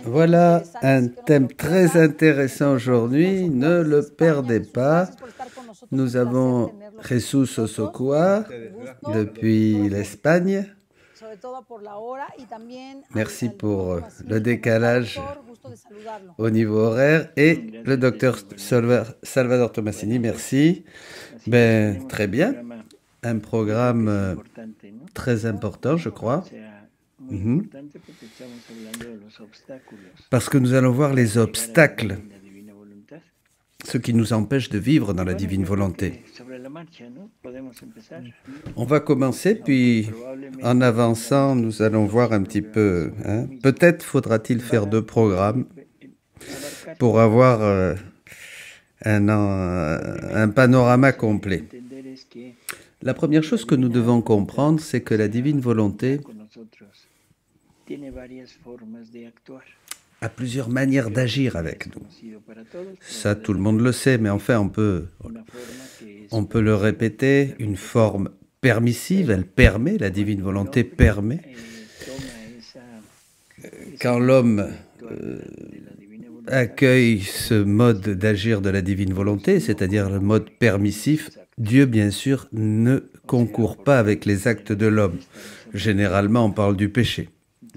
Voilà un thème très intéressant aujourd'hui, ne le perdez pas. Nous avons Jesús Osocoa depuis l'Espagne. Merci pour le décalage au niveau horaire. Et le docteur Salvador Tomasini, merci. Ben, très bien. Un programme très important, je crois. Parce que nous allons voir les obstacles, ce qui nous empêche de vivre dans la divine volonté. On va commencer, puis en avançant, nous allons voir un petit peu. Peut-être faudra-t-il faire 2 programmes pour avoir un panorama complet. La première chose que nous devons comprendre, c'est que la divine volonté a plusieurs manières d'agir avec nous. Ça, tout le monde le sait, mais enfin, on peut le répéter. Une forme permissive, elle permet, la divine volonté permet. Quand l'homme accueille ce mode d'agir de la divine volonté, c'est-à-dire le mode permissif, Dieu, bien sûr, ne concourt pas avec les actes de l'homme. Généralement, on parle du péché.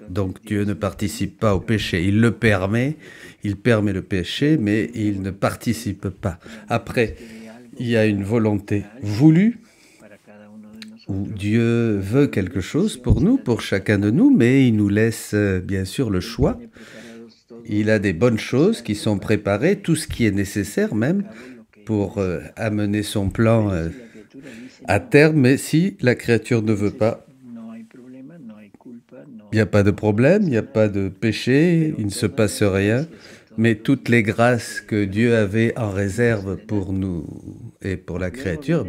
Donc Dieu ne participe pas au péché. Il le permet, il permet le péché, mais il ne participe pas. Après, il y a une volonté voulue, où Dieu veut quelque chose pour nous, pour chacun de nous, mais il nous laisse bien sûr le choix. Il a des bonnes choses qui sont préparées, tout ce qui est nécessaire même, pour amener son plan à terme, mais si la créature ne veut pas, il n'y a pas de problème, il n'y a pas de péché, il ne se passe rien, mais toutes les grâces que Dieu avait en réserve pour nous et pour la créature,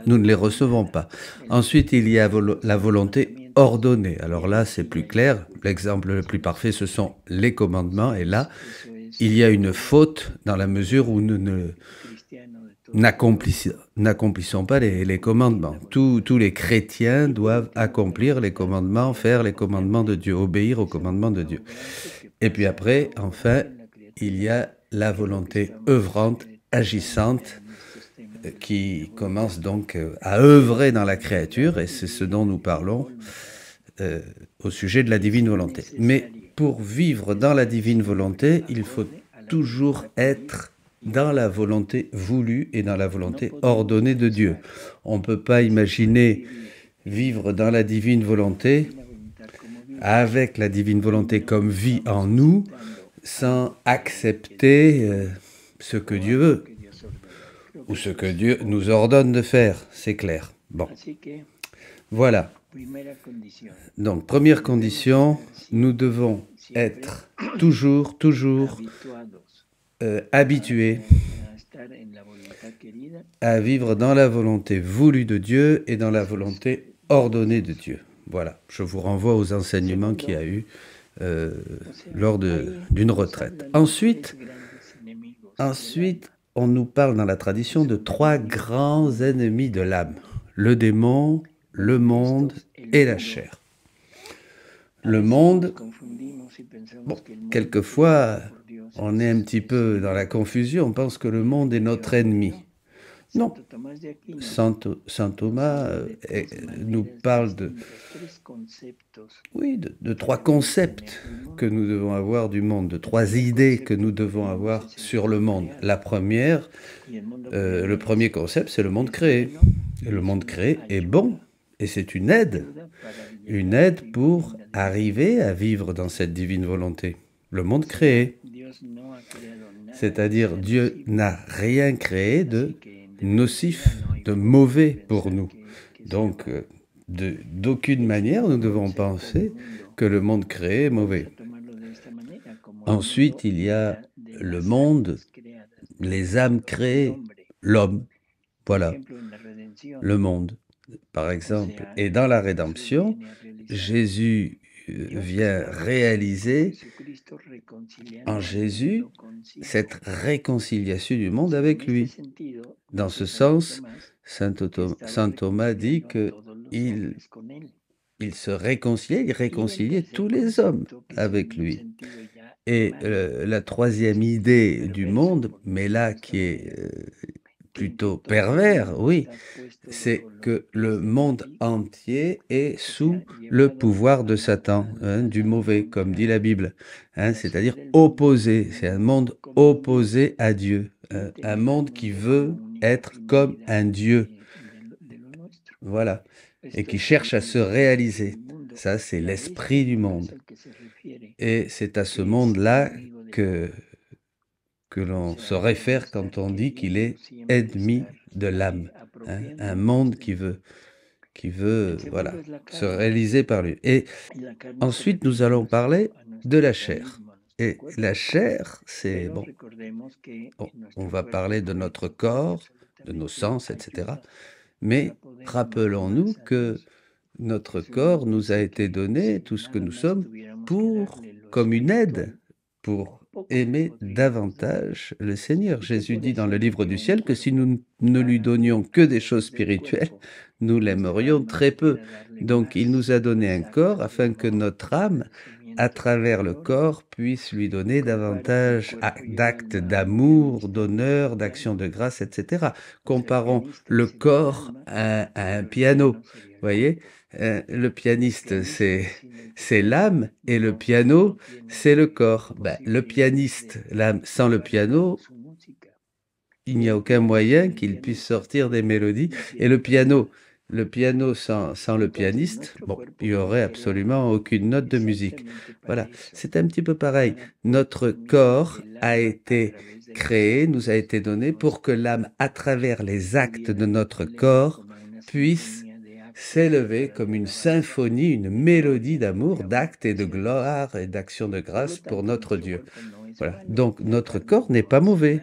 nous ne les recevons pas. Ensuite, il y a la volonté ordonnée. Alors là, c'est plus clair. L'exemple le plus parfait, ce sont les commandements. Et là, il y a une faute dans la mesure où nous n'accomplissons pas les commandements. Tous les chrétiens doivent accomplir les commandements, faire les commandements de Dieu, obéir aux commandements de Dieu. Et puis après, enfin, il y a la volonté œuvrante, agissante, qui commence donc à œuvrer dans la créature, et c'est ce dont nous parlons au sujet de la divine volonté. Mais pour vivre dans la divine volonté, il faut toujours être dans la volonté voulue et dans la volonté ordonnée de Dieu. On ne peut pas imaginer vivre dans la divine volonté, avec la divine volonté comme vie en nous, sans accepter ce que Dieu veut, ou ce que Dieu nous ordonne de faire, c'est clair. Bon, voilà. Donc, première condition, nous devons être toujours habitués à vivre dans la volonté voulue de Dieu et dans la volonté ordonnée de Dieu. Voilà, je vous renvoie aux enseignements qu'il y a eu lors d'une retraite. Ensuite, on nous parle dans la tradition de 3 grands ennemis de l'âme. Le démon, le monde et la chair. Le monde, bon, quelquefois, on est un petit peu dans la confusion, on pense que le monde est notre ennemi. Non, Saint Thomas nous parle de 3 concepts que nous devons avoir du monde, de 3 idées que nous devons avoir sur le monde. La première, le premier concept, c'est le monde créé. Et le monde créé est bon, et c'est une aide pour arriver à vivre dans cette divine volonté. Le monde créé, c'est-à-dire Dieu n'a rien créé de nocif, de mauvais pour nous. Donc, d'aucune manière, nous devons penser que le monde créé est mauvais. Ensuite, il y a le monde, les âmes créées, l'homme. Voilà, le monde, par exemple. Et dans la rédemption, Jésus vient réaliser en Jésus cette réconciliation du monde avec lui. Dans ce sens, Saint Thomas dit qu'il il se réconciliait, il réconciliait tous les hommes avec lui. Et la troisième idée du monde, mais là qui est plutôt pervers, oui, c'est que le monde entier est sous le pouvoir de Satan, hein, du mauvais, comme dit la Bible, hein, c'est-à-dire opposé. C'est un monde opposé à Dieu, un monde qui veut être comme un Dieu, voilà, et qui cherche à se réaliser. Ça, c'est l'esprit du monde. Et c'est à ce monde-là que l'on se réfère quand on dit qu'il est ennemi de l'âme, hein, un monde qui veut, voilà, se réaliser par lui. Et ensuite, nous allons parler de la chair. Et la chair, c'est, bon, on va parler de notre corps, de nos sens, etc. Mais rappelons-nous que notre corps nous a été donné, tout ce que nous sommes, comme une aide, pour aimer davantage le Seigneur. Jésus dit dans le livre du ciel que si nous ne lui donnions que des choses spirituelles, nous l'aimerions très peu. Donc il nous a donné un corps afin que notre âme, à travers le corps, puisse lui donner davantage d'actes d'amour, d'honneur, d'actions de grâce, etc. Comparons le corps à un piano, voyez, le pianiste, c'est l'âme, et le piano, c'est le corps. Ben, le pianiste, l'âme, sans le piano, il n'y a aucun moyen qu'il puisse sortir des mélodies. Et le piano sans le pianiste, bon, il n'y aurait absolument aucune note de musique. Voilà, c'est un petit peu pareil. Notre corps a été créé, nous a été donné pour que l'âme, à travers les actes de notre corps, puisse s'élever comme une symphonie, une mélodie d'amour, d'actes et de gloire et d'actions de grâce pour notre Dieu. Voilà. Donc notre corps n'est pas mauvais,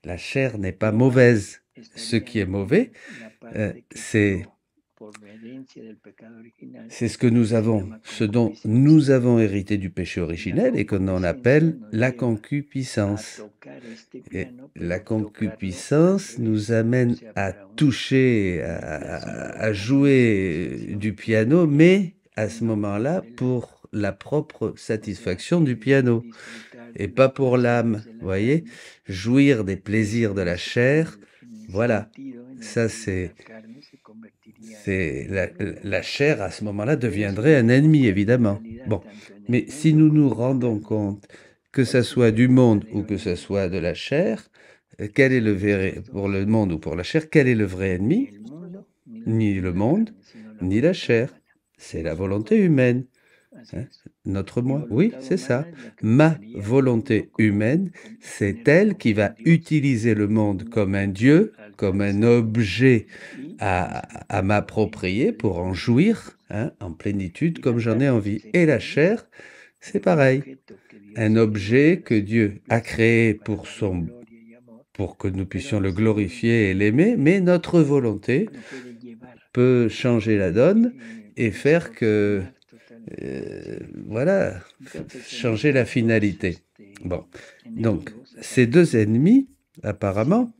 la chair n'est pas mauvaise. Ce qui est mauvais, c'est ce dont nous avons hérité du péché originel et qu'on appelle la concupiscence. Et la concupiscence nous amène à toucher, à jouer du piano, mais à ce moment-là, pour la propre satisfaction du piano, et pas pour l'âme, voyez? Jouir des plaisirs de la chair, voilà, ça c'est la chair, à ce moment-là, deviendrait un ennemi, évidemment. Bon, mais si nous nous rendons compte que ça soit du monde ou que ça soit de la chair, quel est le vrai, pour le monde ou pour la chair, quel est le vrai ennemi? Ni le monde, ni la chair. C'est la volonté humaine. Hein, notre moi, oui, c'est ça. Ma volonté humaine, c'est elle qui va utiliser le monde comme un dieu, comme un objet à m'approprier pour en jouir, hein, en plénitude, comme j'en ai envie. Et la chair, c'est pareil. Un objet que Dieu a créé pour que nous puissions le glorifier et l'aimer, mais notre volonté peut changer la donne et faire que voilà, changer la finalité. Bon, donc ces deux ennemis, apparemment,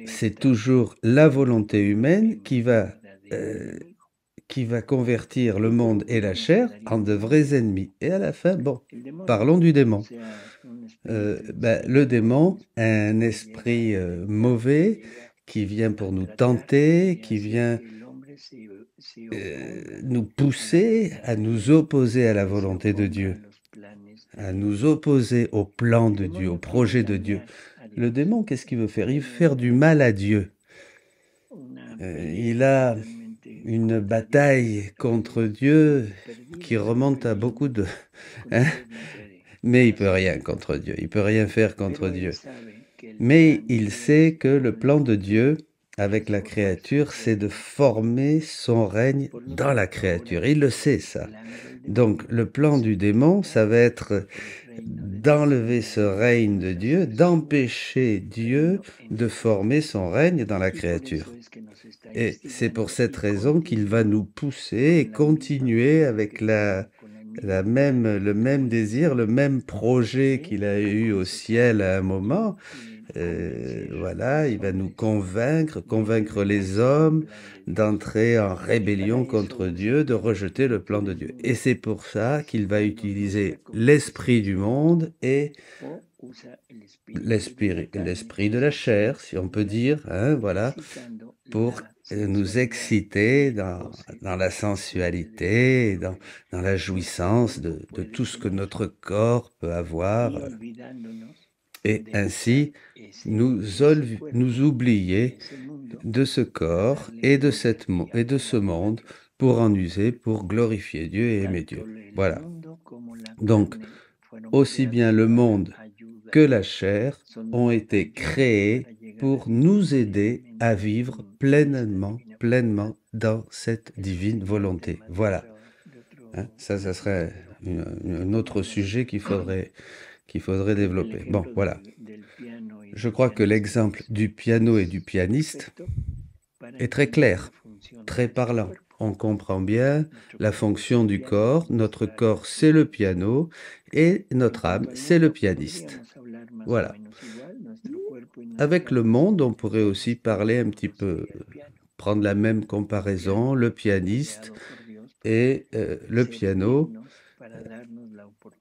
c'est toujours la volonté humaine qui va convertir le monde et la chair en de vrais ennemis. Et à la fin, bon, parlons du démon. Le démon, un esprit mauvais qui vient pour nous tenter, qui vient nous pousser à nous opposer à la volonté de Dieu, à nous opposer au plan de Dieu, au projet de Dieu. Le démon, qu'est-ce qu'il veut faire? Il veut faire du mal à Dieu. Il a une bataille contre Dieu qui remonte à beaucoup de... hein? Mais il peut rien contre Dieu, il peut rien faire contre Dieu. Mais il sait que le plan de Dieu avec la créature, c'est de former son règne dans la créature. Il le sait, ça. Donc, le plan du démon, ça va être d'enlever ce règne de Dieu, d'empêcher Dieu de former son règne dans la créature. Et c'est pour cette raison qu'il va nous pousser et continuer avec le même désir, le même projet qu'il a eu au ciel à un moment, Voilà, il va nous convaincre les hommes d'entrer en rébellion contre Dieu, de rejeter le plan de Dieu. Et c'est pour ça qu'il va utiliser l'esprit du monde et l'esprit de la chair, si on peut dire, hein, voilà, pour nous exciter dans la sensualité, dans la jouissance de tout ce que notre corps peut avoir, et ainsi nous oublier de ce corps et de ce monde pour en user, pour glorifier Dieu et aimer Dieu. Voilà. Donc, aussi bien le monde que la chair ont été créés pour nous aider à vivre pleinement dans cette divine volonté. Voilà. Hein, ça serait un autre sujet qu'il faudrait développer. Bon, voilà. Je crois que l'exemple du piano et du pianiste est très clair, très parlant. On comprend bien la fonction du corps. Notre corps, c'est le piano et notre âme, c'est le pianiste. Voilà. Avec le monde, on pourrait aussi parler un petit peu, prendre la même comparaison, le pianiste et le piano.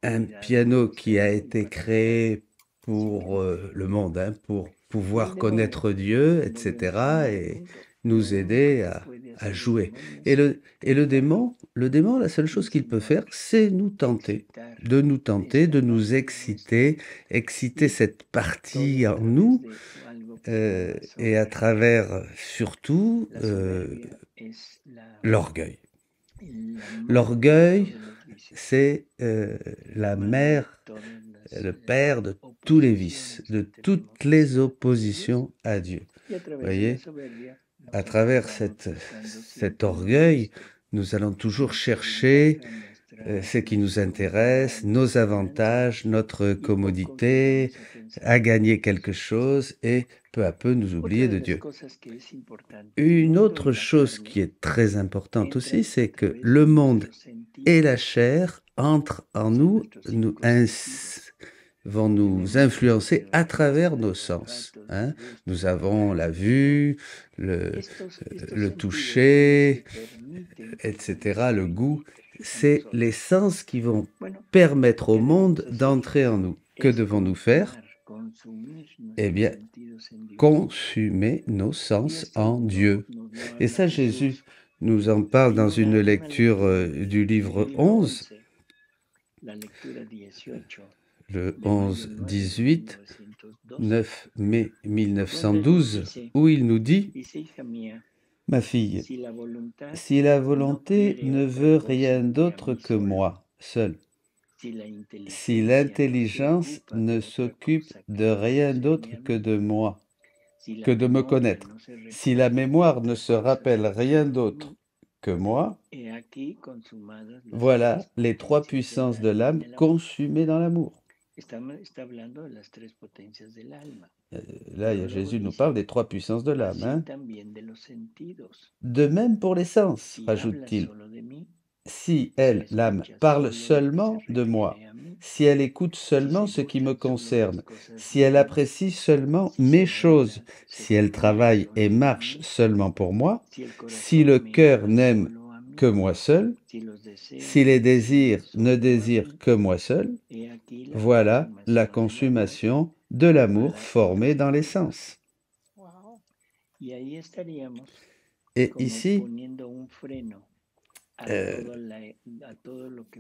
Un piano qui a été créé pour le monde, hein, pour pouvoir connaître Dieu, etc., et nous aider à jouer. Et le démon, la seule chose qu'il peut faire, c'est nous tenter, de nous exciter cette partie en nous, et à travers surtout l'orgueil. L'orgueil, c'est la mère, le père de tous les vices, de toutes les oppositions à Dieu. Vous voyez, à travers cet orgueil, nous allons toujours chercher ce qui nous intéresse, nos avantages, notre commodité, à gagner quelque chose et peu à peu nous oublier de Dieu. Une autre chose qui est très importante aussi, c'est que le monde et la chair entrent en nous, vont nous influencer à travers nos sens. Hein. Nous avons la vue, le toucher, etc., le goût. C'est les sens qui vont permettre au monde d'entrer en nous. Que devons-nous faire? Eh bien, consumer nos sens en Dieu. Et ça, Jésus nous en parle dans une lecture du livre 11, le 11-18, 9 mai 1912, où il nous dit « Ma fille, si la volonté ne veut rien d'autre que moi seul, si l'intelligence ne s'occupe de rien d'autre que de moi, que de me connaître, si la mémoire ne se rappelle rien d'autre que moi, voilà les trois puissances de l'âme consumées dans l'amour. » Là, Jésus nous parle des trois puissances de l'âme. Hein. De même pour les sens, rajoute-t-il. Si elle, l'âme, parle seulement de moi, si elle écoute seulement ce qui me concerne, si elle apprécie seulement mes choses, si elle travaille et marche seulement pour moi, si le cœur n'aime que moi seul, si les désirs ne désirent que moi seul, voilà la consommation de l'amour formé dans les sens. Et ici,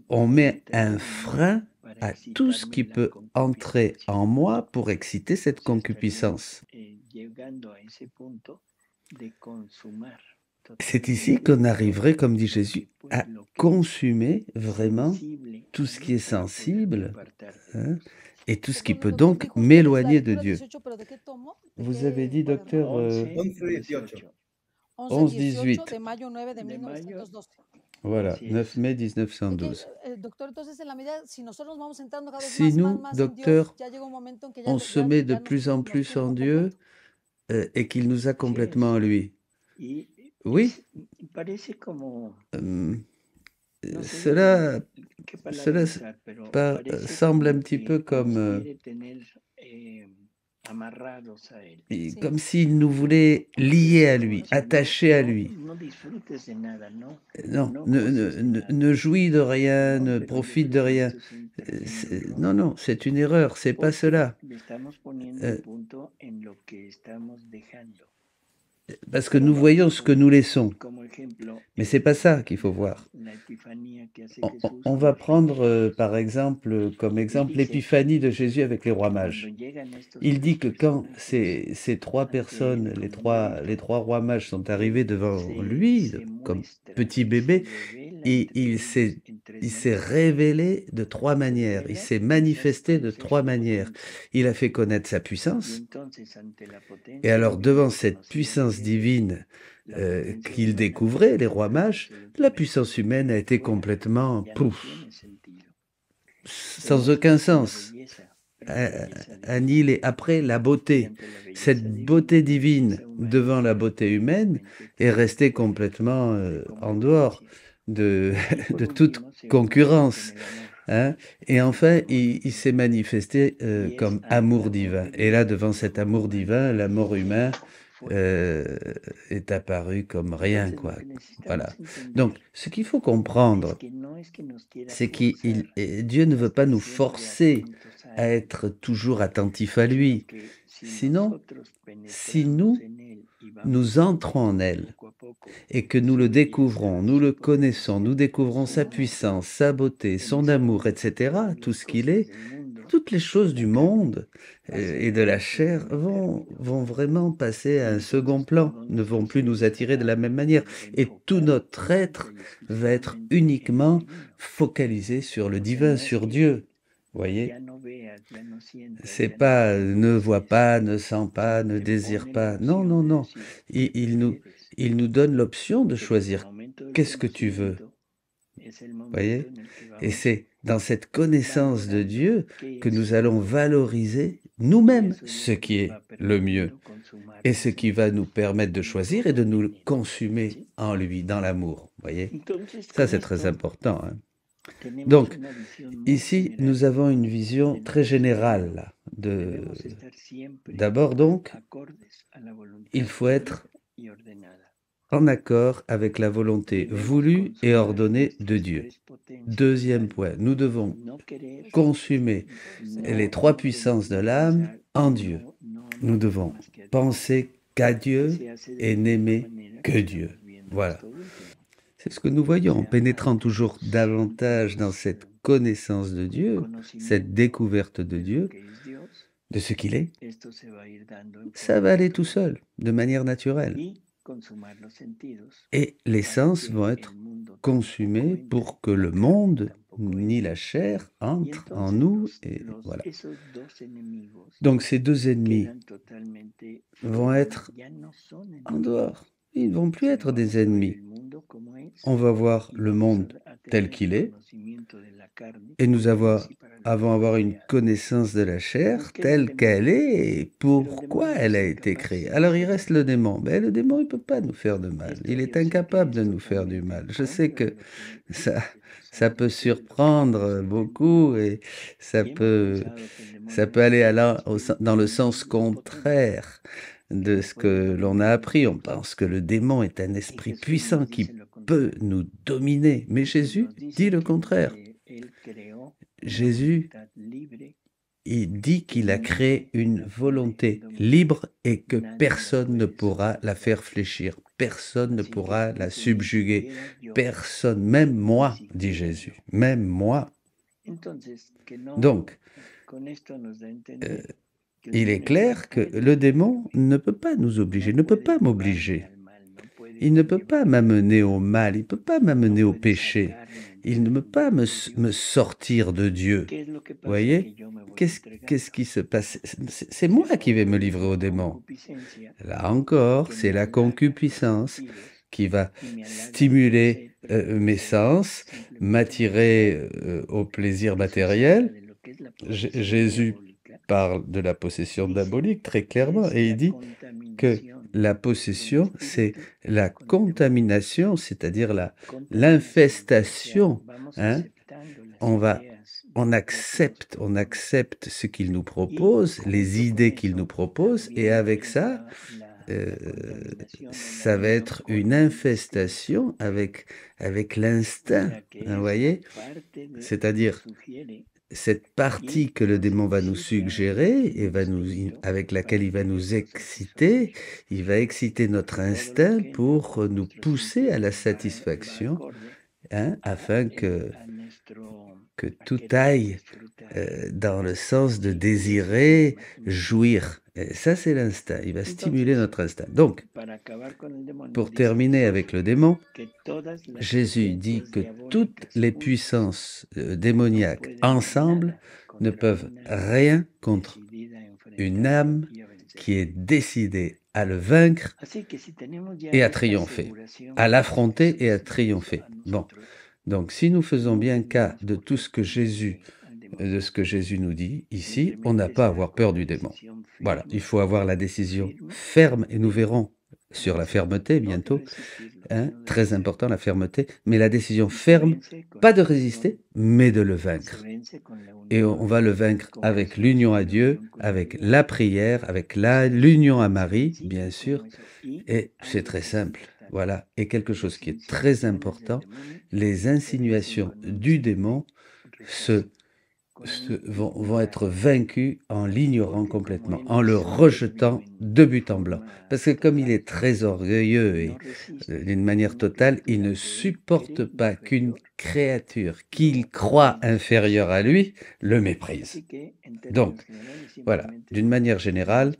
on met un frein à tout ce qui peut entrer en moi pour exciter cette concupiscence. C'est ici qu'on arriverait, comme dit Jésus, à consumer vraiment tout ce qui est sensible, hein, et tout ce qui peut donc m'éloigner de Dieu. Vous avez dit, docteur, 11-18. Voilà, 9 mai 1912. Si nous, docteur, on se met de plus en plus en Dieu et qu'il nous a complètement en lui, oui, cela semble un petit peu comme Et Sí, comme s'il nous voulait liés à lui, attachés à lui. Non, ne jouis de rien, ne profite de rien. Non, non, c'est une erreur, c'est pas cela. Euh, Parce que nous voyons ce que nous laissons, mais c'est pas ça qu'il faut voir. On va prendre par exemple, comme exemple, l'épiphanie de Jésus avec les rois mages. Il dit que quand ces trois personnes, les trois rois mages sont arrivés devant lui, comme petits bébés, et il s'est révélé de trois manières, il s'est manifesté de trois manières. Il a fait connaître sa puissance, et alors devant cette puissance divine qu'il découvrait, les rois mages, la puissance humaine a été complètement, pouf, sans aucun sens, annihilée. Après, la beauté, cette beauté divine devant la beauté humaine est restée complètement en dehors de, de toute concurrence. Hein. Et enfin, il s'est manifesté comme amour divin. Et là, devant cet amour divin, l'amour humain euh, est apparu comme rien, quoi. Voilà. Donc, ce qu'il faut comprendre, c'est que Dieu ne veut pas nous forcer à être toujours attentifs à lui. Sinon, si nous entrons en elle et que nous le découvrons, nous le connaissons, nous découvrons sa puissance, sa beauté, son amour, etc., tout ce qu'il est, toutes les choses du monde et de la chair vont vraiment passer à un second plan, ne vont plus nous attirer de la même manière. Et tout notre être va être uniquement focalisé sur le divin, sur Dieu. Voyez, c'est pas ne vois pas, ne sent pas, ne désire pas. Non, non, non. Il nous donne l'option de choisir qu'est-ce que tu veux. Voyez? Et c'est dans cette connaissance de Dieu que nous allons valoriser nous-mêmes ce qui est le mieux et ce qui va nous permettre de choisir et de nous consumer en lui, dans l'amour. Voyez? Ça, c'est très important. Hein. Donc, ici, nous avons une vision très générale d'abord donc, il faut être en accord avec la volonté voulue et ordonnée de Dieu. Deuxième point, nous devons consumer les trois puissances de l'âme en Dieu. Nous devons penser qu'à Dieu et n'aimer que Dieu. Voilà. C'est ce que nous voyons en pénétrant toujours davantage dans cette connaissance de Dieu, cette découverte de Dieu, de ce qu'il est. Ça va aller tout seul, de manière naturelle. Et les sens vont être consumés pour que le monde, ni la chair, entre en nous. Et voilà. Donc ces deux ennemis vont être en dehors. Ils ne vont plus être des ennemis. On va voir le monde tel qu'il est et nous allons avoir une connaissance de la chair telle qu'elle est et pourquoi elle a été créée. Alors il reste le démon. Mais le démon, il ne peut pas nous faire de mal. Il est incapable de nous faire du mal. Je sais que ça peut surprendre beaucoup et ça peut aller dans le sens contraire de ce que l'on a appris. On pense que le démon est un esprit puissant qui peut nous dominer. Mais Jésus dit le contraire. Jésus, il dit qu'il a créé une volonté libre et que personne ne pourra la faire fléchir. Personne ne pourra la subjuguer. Personne, même moi, dit Jésus, même moi. Donc, il est clair que le démon ne peut pas nous obliger, ne peut pas m'obliger. Il ne peut pas m'amener au mal, il ne peut pas m'amener au péché. Il ne peut pas me sortir de Dieu. Vous voyez? Qu'est-ce qui se passe? C'est moi qui vais me livrer au démon. Là encore, c'est la concupiscence qui va stimuler mes sens, m'attirer au plaisir matériel. Jésus parle de la possession diabolique très clairement et il dit que la possession, c'est la contamination, c'est-à-dire l'infestation, hein, on accepte ce qu'il nous propose, les idées qu'il nous propose, et avec ça, euh, ça va être une infestation avec l'instinct, vous voyez? C'est-à-dire cette partie que le démon va nous suggérer et avec laquelle il va nous exciter, il va exciter notre instinct pour nous pousser à la satisfaction, hein, afin que tout aille dans le sens de désirer jouir. Et ça, c'est l'instinct. Il va stimuler notre instinct. Donc, pour terminer avec le démon, Jésus dit que toutes les puissances démoniaques ensemble ne peuvent rien contre une âme qui est décidée à le vaincre et à triompher, à l'affronter et à triompher. Bon, donc si nous faisons bien cas de tout ce que Jésus nous dit ici, on n'a pas à avoir peur du démon. Voilà, il faut avoir la décision ferme, et nous verrons sur la fermeté bientôt, hein, très important la fermeté, mais la décision ferme, pas de résister, mais de le vaincre. Et on va le vaincre avec l'union à Dieu, avec la prière, avec l'union à Marie, bien sûr, et c'est très simple. Voilà, et quelque chose qui est très important, les insinuations du démon vont être vaincus en l'ignorant complètement, en le rejetant de but en blanc. Parce que comme il est très orgueilleux et d'une manière totale, il ne supporte pas qu'une créature qu'il croit inférieure à lui le méprise. Donc, voilà, d'une manière générale,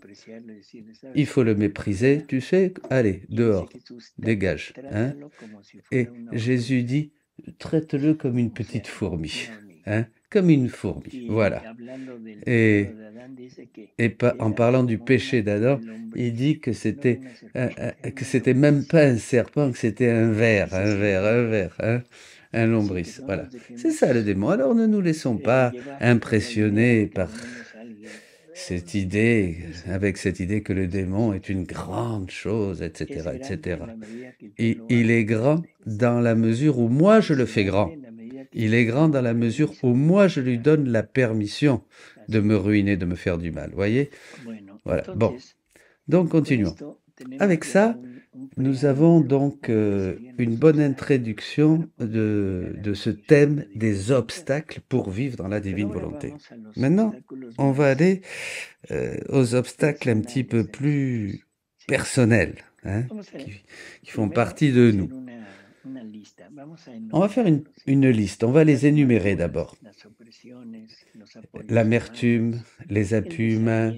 il faut le mépriser, tu sais, allez, dehors, dégage. Hein? Et Jésus dit, traite-le comme une petite fourmi. Hein? Comme une fourmi, voilà. Et en parlant du péché d'Adam, il dit que c'était même pas un serpent, que c'était un ver, hein, un lombric. Voilà. C'est ça le démon. Alors ne nous laissons pas impressionner par cette idée, avec cette idée que le démon est une grande chose, etc., etc. Il est grand dans la mesure où moi je le fais grand. Il est grand dans la mesure où moi je lui donne la permission de me ruiner, de me faire du mal. Voyez? Voilà. Bon. Donc continuons. Avec ça, nous avons donc une bonne introduction de ce thème des obstacles pour vivre dans la divine volonté. Maintenant, on va aller aux obstacles un petit peu plus personnels, hein, qui font partie de nous. On va faire une liste, on va les énumérer d'abord. L'amertume, les appuis humains,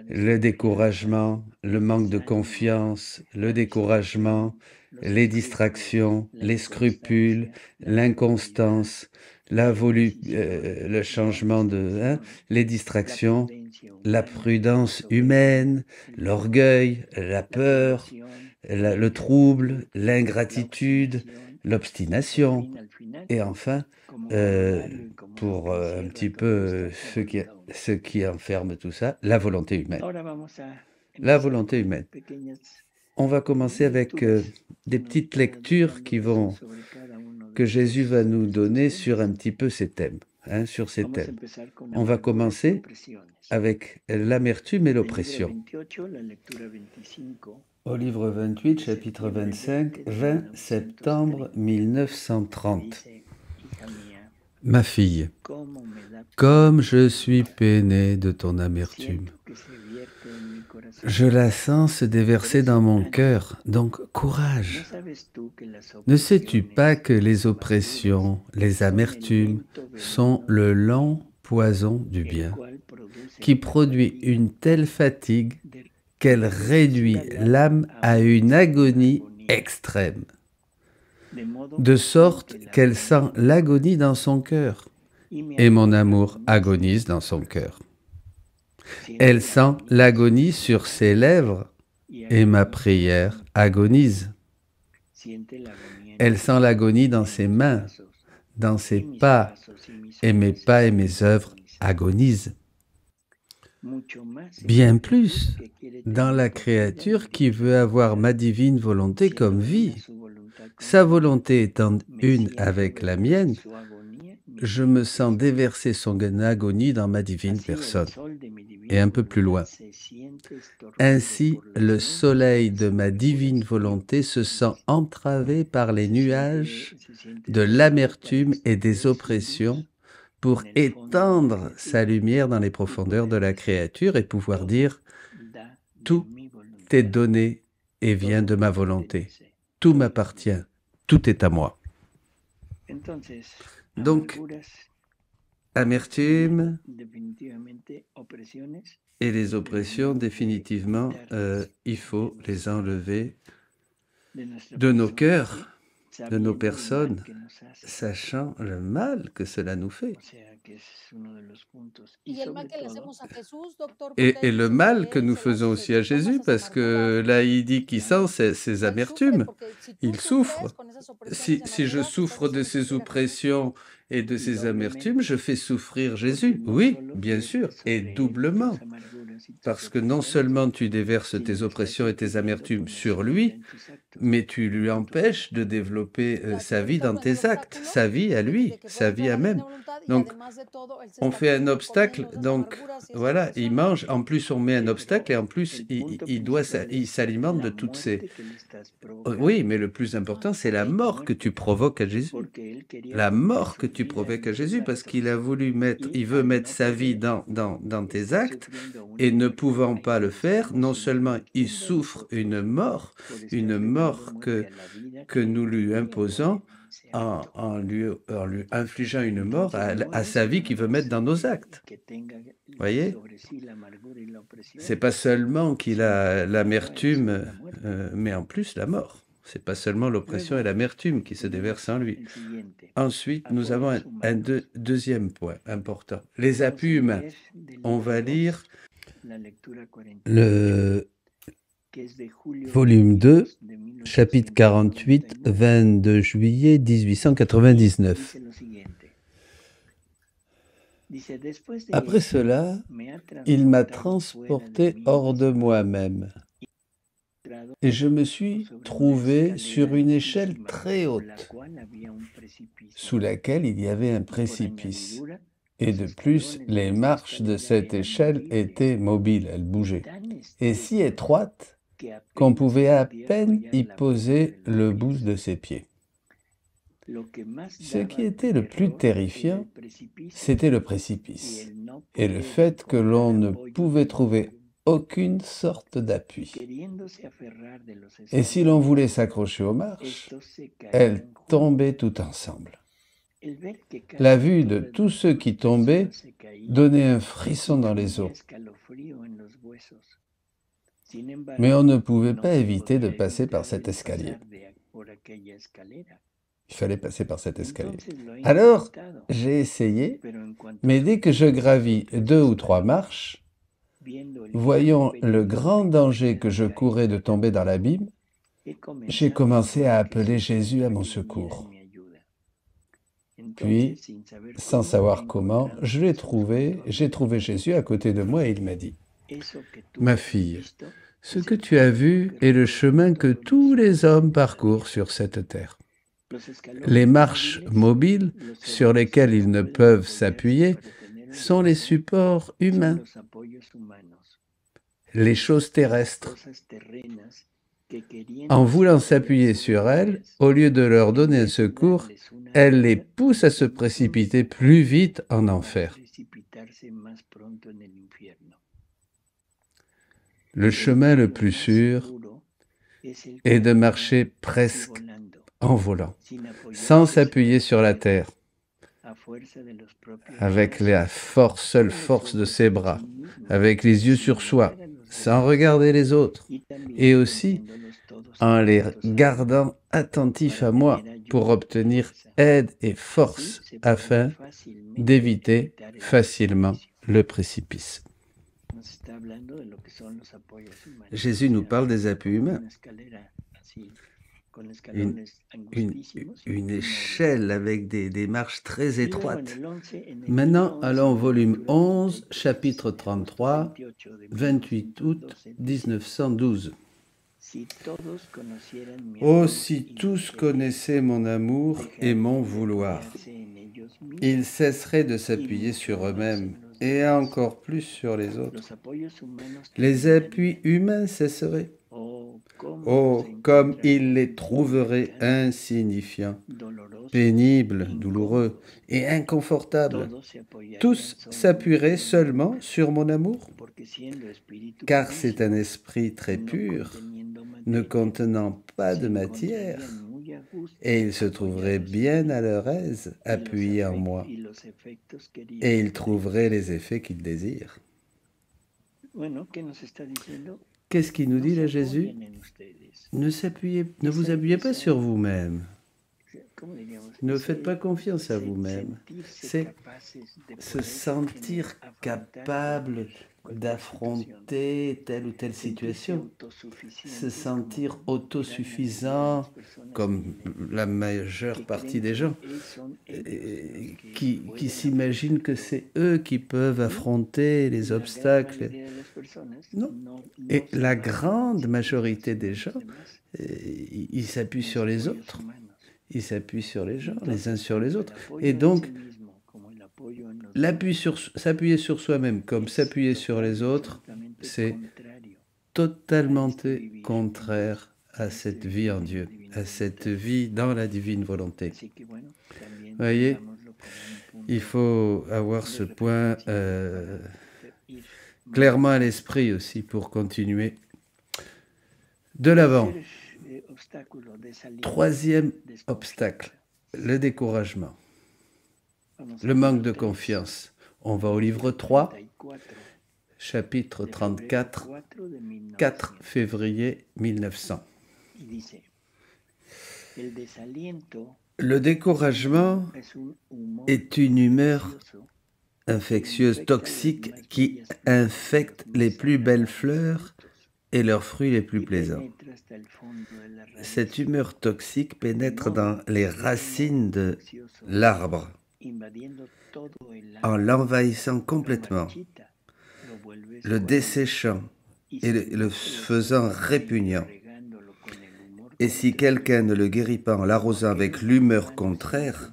le découragement, le manque de confiance, le découragement, les distractions, les scrupules, l'inconstance, le changement les distractions, la prudence humaine, l'orgueil, la peur, le trouble, l'ingratitude, l'obstination, et enfin, pour un petit peu ce qui enferme tout ça, la volonté humaine. La volonté humaine. On va commencer avec des petites lectures que Jésus va nous donner sur un petit peu ces thèmes. Hein, sur ces thèmes. On va commencer avec l'amertume et l'oppression. Au livre 28, chapitre 25, 20 septembre 1930. Ma fille, comme je suis peiné de ton amertume, je la sens se déverser dans mon cœur, donc courage. Ne sais-tu pas que les oppressions, les amertumes sont le long poison du bien, qui produit une telle fatigue qu'elle réduit l'âme à une agonie extrême, de sorte qu'elle sent l'agonie dans son cœur, et mon amour agonise dans son cœur. Elle sent l'agonie sur ses lèvres, et ma prière agonise. Elle sent l'agonie dans ses mains, dans ses pas, et mes œuvres agonisent. Bien plus, dans la créature qui veut avoir ma divine volonté comme vie. Sa volonté étant une avec la mienne, je me sens déverser son agonie dans ma divine personne. Et un peu plus loin. Ainsi, le soleil de ma divine volonté se sent entravé par les nuages de l'amertume et des oppressions pour étendre sa lumière dans les profondeurs de la créature et pouvoir dire « Tout t'est donné et vient de ma volonté. Tout m'appartient. Tout est à moi. » Donc, amertume et les oppressions, définitivement, il faut les enlever de nos cœurs, de nos personnes, sachant le mal que cela nous fait. Et le mal que nous faisons aussi à Jésus, parce que là, il dit qu'il sent ses amertumes, il souffre. Si je souffre de ces oppressions et de ces amertumes, je fais souffrir Jésus. Oui, bien sûr, et doublement. Parce que non seulement tu déverses tes oppressions et tes amertumes sur lui, mais tu lui empêches de développer sa vie dans tes actes, sa vie à lui, sa vie à même. Donc, on fait un obstacle, donc voilà, il mange, en plus on met un obstacle et en plus il s'alimente de toutes ces... Oui, mais le plus important, c'est la mort que tu provoques à Jésus. La mort que tu provoques à Jésus, parce qu'il a voulu il veut mettre sa vie dans tes actes, et ne pouvant pas le faire, non seulement il souffre une mort que nous lui imposons, en lui infligeant une mort à sa vie qu'il veut mettre dans nos actes. Vous voyez? C'est pas seulement qu'il a l'amertume, mais en plus la mort. C'est pas seulement l'oppression et l'amertume qui se déversent en lui. Ensuite, nous avons un deuxième point important. Les appuis humains. On va lire le volume 2, chapitre 48, 22 juillet 1899. Après cela, il m'a transporté hors de moi-même, et je me suis trouvé sur une échelle très haute, sous laquelle il y avait un précipice. Et de plus, les marches de cette échelle étaient mobiles, elles bougeaient, et si étroites qu'on pouvait à peine y poser le bout de ses pieds. Ce qui était le plus terrifiant, c'était le précipice, et le fait que l'on ne pouvait trouver aucune sorte d'appui. Et si l'on voulait s'accrocher aux marches, elles tombaient toutes ensemble. La vue de tous ceux qui tombaient donnait un frisson dans les os. Mais on ne pouvait pas éviter de passer par cet escalier. Il fallait passer par cet escalier. Alors, j'ai essayé, mais dès que je gravis 2 ou 3 marches, voyant le grand danger que je courais de tomber dans l'abîme, j'ai commencé à appeler Jésus à mon secours. Puis, sans savoir comment, j'ai trouvé Jésus à côté de moi et il m'a dit « Ma fille, ce que tu as vu est le chemin que tous les hommes parcourent sur cette terre. Les marches mobiles sur lesquelles ils ne peuvent s'appuyer sont les supports humains. Les choses terrestres, en voulant s'appuyer sur elles, au lieu de leur donner un secours, elles les poussent à se précipiter plus vite en enfer. Le chemin le plus sûr est de marcher presque en volant, sans s'appuyer sur la terre, avec la seule force de ses bras, avec les yeux sur soi, sans regarder les autres, et aussi en les gardant attentifs à moi pour obtenir aide et force afin d'éviter facilement le précipice. Jésus nous parle des appuis humains. Une échelle avec des marches très étroites. Maintenant, allons au volume 11, chapitre 33, 28 août 1912. Oh, si tous connaissaient mon amour et mon vouloir, ils cesseraient de s'appuyer sur eux-mêmes et encore plus sur les autres. Les appuis humains cesseraient. Oh, comme ils les trouveraient insignifiants, pénibles, douloureux et inconfortables. Tous s'appuieraient seulement sur mon amour, car c'est un esprit très pur, ne contenant pas de matière, et ils se trouveraient bien à leur aise, appuyés en moi, et ils trouveraient les effets qu'ils désirent. Qu'est-ce qu'il nous dit là, Jésus? Ne vous appuyez pas sur vous-même. Ne faites pas confiance à vous-même. C'est se sentir capable d'affronter telle ou telle situation, se sentir autosuffisant, comme la majeure partie des gens, qui s'imaginent que c'est eux qui peuvent affronter les obstacles. Non. Et la grande majorité des gens, ils s'appuient sur les autres. Ils s'appuient sur les gens, les uns sur les autres. Et donc, s'appuyer sur soi-même comme s'appuyer sur les autres, c'est totalement contraire à cette vie en Dieu, à cette vie dans la divine volonté. Vous voyez, il faut avoir ce point clairement à l'esprit aussi pour continuer de l'avant. Troisième obstacle, le découragement, le manque de confiance. On va au livre 3, chapitre 34, 4 février 1900. Le découragement est une humeur infectieuse, toxique, qui infecte les plus belles fleurs et leurs fruits les plus plaisants. Cette humeur toxique pénètre dans les racines de l'arbre en l'envahissant complètement, le desséchant et le faisant répugnant. Et si quelqu'un ne le guérit pas en l'arrosant avec l'humeur contraire,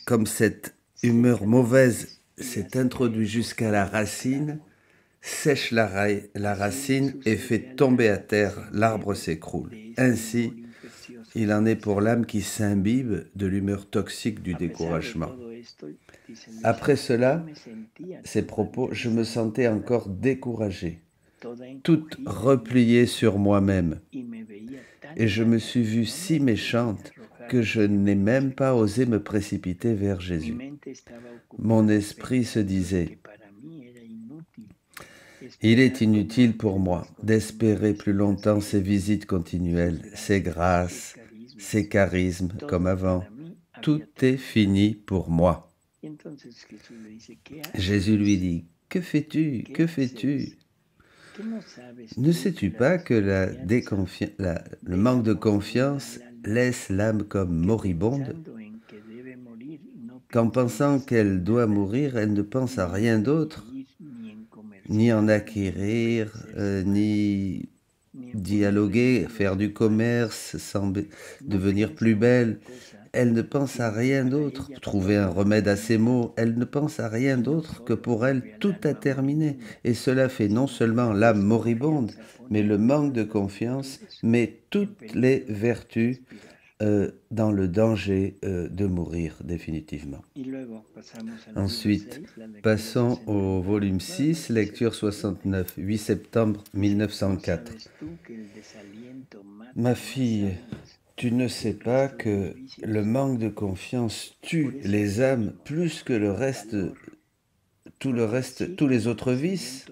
comme cette humeur mauvaise s'est introduite jusqu'à la racine, sèche la racine et fait tomber à terre, l'arbre s'écroule. Ainsi, il en est pour l'âme qui s'imbibe de l'humeur toxique du découragement. Après cela, ces propos, je me sentais encore découragé, toute repliée sur moi-même, et je me suis vue si méchante que je n'ai même pas osé me précipiter vers Jésus. Mon esprit se disait: il est inutile pour moi d'espérer plus longtemps ces visites continuelles, ces grâces, ces charismes comme avant. Tout est fini pour moi. Jésus lui dit: que fais-tu? Que fais-tu? Ne sais-tu pas que le manque de confiance laisse l'âme comme moribonde? Qu'en pensant qu'elle doit mourir, elle ne pense à rien d'autre, ni en acquérir, ni dialoguer, faire du commerce, devenir plus belle. Elle ne pense à rien d'autre, trouver un remède à ses maux. Elle ne pense à rien d'autre que pour elle, tout a terminé. Et cela fait non seulement l'âme moribonde, mais le manque de confiance met toutes les vertus dans le danger de mourir définitivement. Ensuite, passons au volume 6, lecture 69, 8 septembre 1904. Ma fille, tu ne sais pas que le manque de confiance tue les âmes plus que tous les autres vices?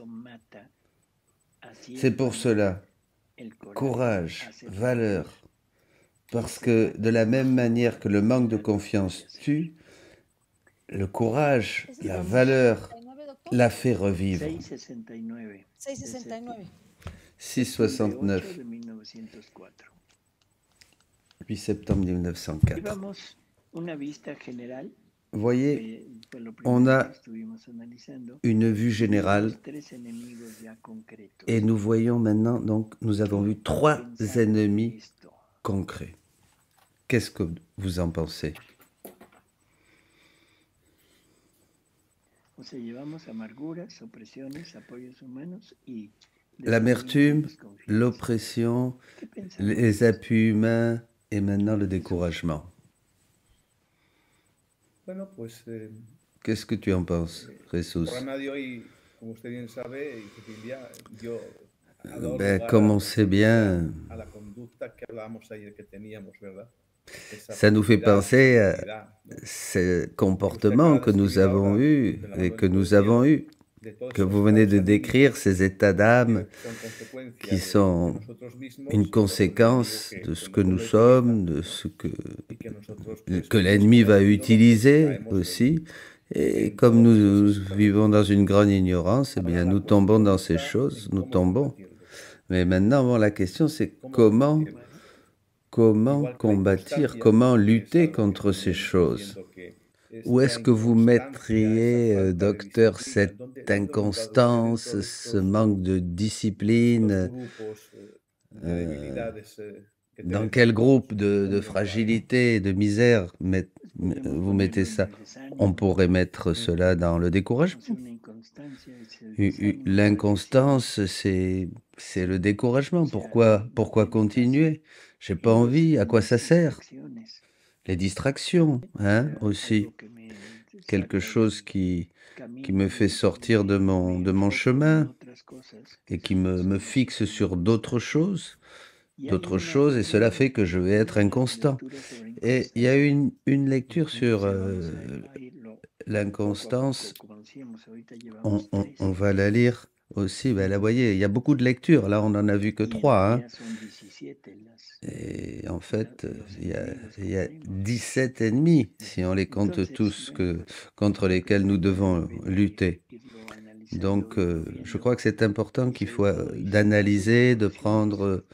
C'est pour cela, courage, valeur, parce que de la même manière que le manque de confiance tue, le courage, la valeur, la fait revivre. 669. 8 septembre 1904. Voyez On a une vue générale et nous voyons maintenant, donc, nous avons vu 3 ennemis concrets. Qu'est-ce que vous en pensez? L'amertume, l'oppression, les appuis humains et maintenant le découragement. Bueno, pues Qu'est-ce que tu en penses, el Jesús? programa de hoy, como usted bien sabe, y Cecilia, ha dado Ben, lugar comme on sait bien, a la conducta que hablábamos ayer que teníamos, ¿verdad? Esa ça nous fait pasividad, penser à pasividad, ¿no? ces Usted comportements acaba de que nous escribir avons ahora, eus de la et mano que del nous poesía, avons eus, de todos que esos vous venez estados de anímicos décrire, ces états d'âme que son consecuencia qui de sont nosotros mismos une y por eso el enemigo conséquence de ce que que nous mejor lo utiliza sommes, de ce y que nosotros, pues, que pues l'ennemi va conociéndolo, pues utiliser caemos aussi. Et en comme todos nous esos vivons dans caminos. une grande ignorance, eh Ahora bien, la nous tombons cuestión dans ces está choses, en nous cómo tombons. combatirlo. Mais maintenant, bon, la question, c'est Cómo comment combatirlo. Igual que la combattre, inconstancia, comment como bien lutter sabe, que contre ces veníamos choses. diciendo que Où esta est-ce que vous inconstancia, esa mettriez, falta de docteur, disciplina, cette ¿dónde lo encuadra usted dentro inconstance, de ce estos, manque de estos discipline? grupos de euh, debilidades que Dans tenemos quel todos? groupe de ¿Dónde lo encuadra? fragilité et de misère vous mettez ça? On pourrait mettre cela dans le découragement. L'inconstance, c'est le découragement. Pourquoi continuer? J'ai pas envie. À quoi ça sert? Les distractions, hein, aussi. Quelque chose qui me fait sortir de mon chemin et qui me fixe sur d'autres choses, et cela fait que je vais être inconstant. Et il y a une lecture sur l'inconstance, on va la lire aussi, ben là, vous voyez, il y a beaucoup de lectures, là on n'en a vu que 3, hein. Et en fait, il y a 17 ennemis, si on les compte tous, contre lesquels nous devons lutter. Donc, je crois que c'est important qu'il faut d'analyser, de prendre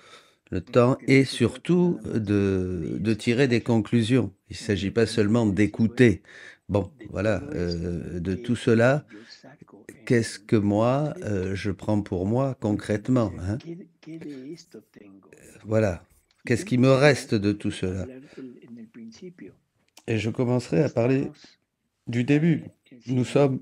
le temps et surtout de tirer des conclusions. Il ne s'agit pas seulement d'écouter. Bon, voilà, de tout cela, qu'est-ce que moi, je prends pour moi concrètement, hein? Voilà. Qu'est-ce qui me reste de tout cela? Et je commencerai à parler du début. Nous sommes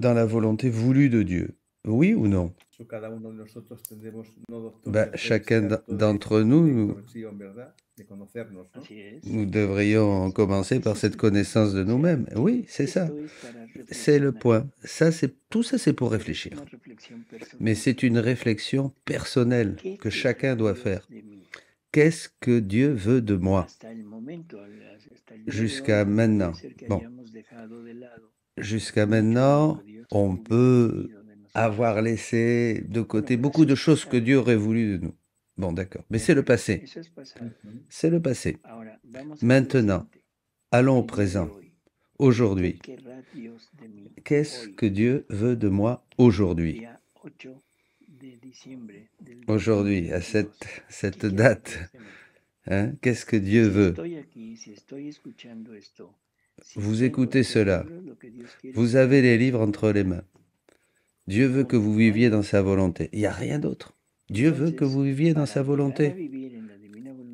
dans la volonté voulue de Dieu. Oui ou non? Cada uno de nosotros tendremos, no doctor, Ben, que hacer chacun este acto d'entre de nous, conexión, ¿verdad? De conocernos, ¿no? nous devrions commencer par cette connaissance de nous-mêmes. Oui, c'est ça. C'est le point. Tout ça, c'est pour réfléchir. Mais c'est une réflexion personnelle que chacun doit faire. Qu'est-ce que Dieu veut de moi? Jusqu'à maintenant. Bon. Jusqu'à maintenant, on peut avoir laissé de côté beaucoup de choses que Dieu aurait voulu de nous. Bon, d'accord. Mais c'est le passé. C'est le passé. Maintenant, allons au présent. Aujourd'hui. Qu'est-ce que Dieu veut de moi aujourd'hui? Aujourd'hui, à cette date, hein, qu'est-ce que Dieu veut? Vous écoutez cela. Vous avez les livres entre les mains. Dieu veut que vous viviez dans sa volonté. Il n'y a rien d'autre. Dieu veut que vous viviez dans sa volonté.